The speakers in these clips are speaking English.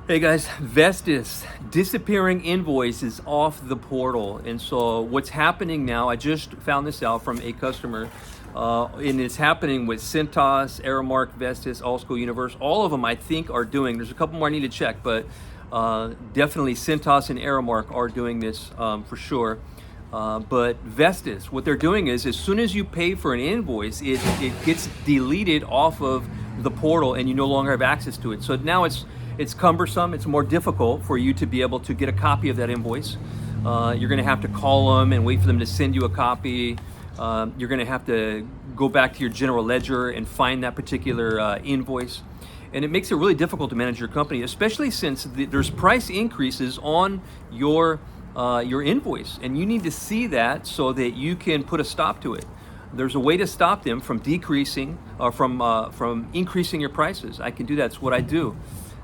Hey guys, Vestis, disappearing invoices off the portal. And so what's happening now, I just found this out from a customer, and it's happening with Cintas, Aramark, Vestis, Allschool Universe. All of them I think are doing, there's a couple more I need to check, but definitely Cintas and Aramark are doing this for sure. But Vestis, what they're doing is as soon as you pay for an invoice, it gets deleted off of the portal and you no longer have access to it. So now it's cumbersome. It's more difficult for you to be able to get a copy of that invoice. You're going to have to call them and wait for them to send you a copy. You're going to have to go back to your general ledger and find that particular invoice. And it makes it really difficult to manage your company, especially since there's price increases on your invoice, and you need to see that so that you can put a stop to it. There's a way to stop them from decreasing or from increasing your prices. I can do that. It's what I do.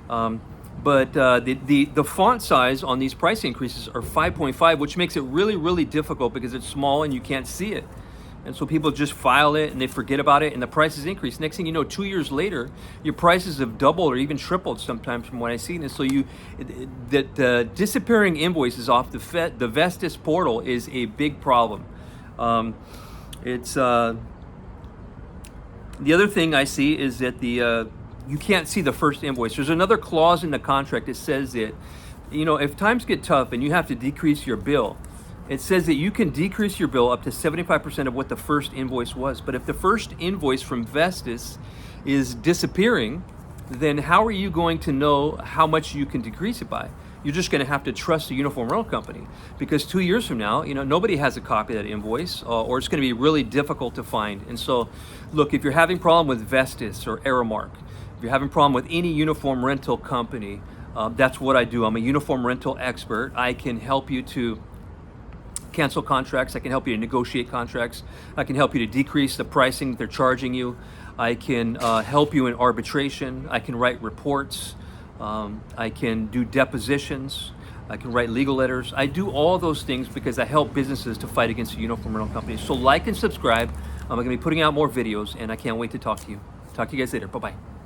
But the font size on these price increases are 5.5, which makes it really difficult because it's small and you can't see it. And so people just file it and they forget about it and the prices increase. Next thing you know, 2 years later, your prices have doubled or even tripled sometimes from what I've seen. And so disappearing invoices off the Vestis portal is a big problem. The other thing I see is that you can't see the first invoice. There's another clause in the contract that says that, if times get tough and you have to decrease your bill, it says that you can decrease your bill up to 75% of what the first invoice was. But if the first invoice from Vestis is disappearing, then how are you going to know how much you can decrease it by? You're just going to have to trust the uniform rental company, because 2 years from now, nobody has a copy of that invoice, or it's going to be really difficult to find. And so, look, if you're having problem with Vestis or Aramark, if you're having problem with any uniform rental company, that's what I do. I'm a uniform rental expert. I can help you to cancel contracts. I can help you to negotiate contracts. I can help you to decrease the pricing that they're charging you. I can help you in arbitration. I can write reports. I can do depositions. I can write legal letters. I do all those things because I help businesses to fight against the uniform rental companies. So like and subscribe. I'm going to be putting out more videos, and I can't wait to talk to you. Talk to you guys later. Bye-bye.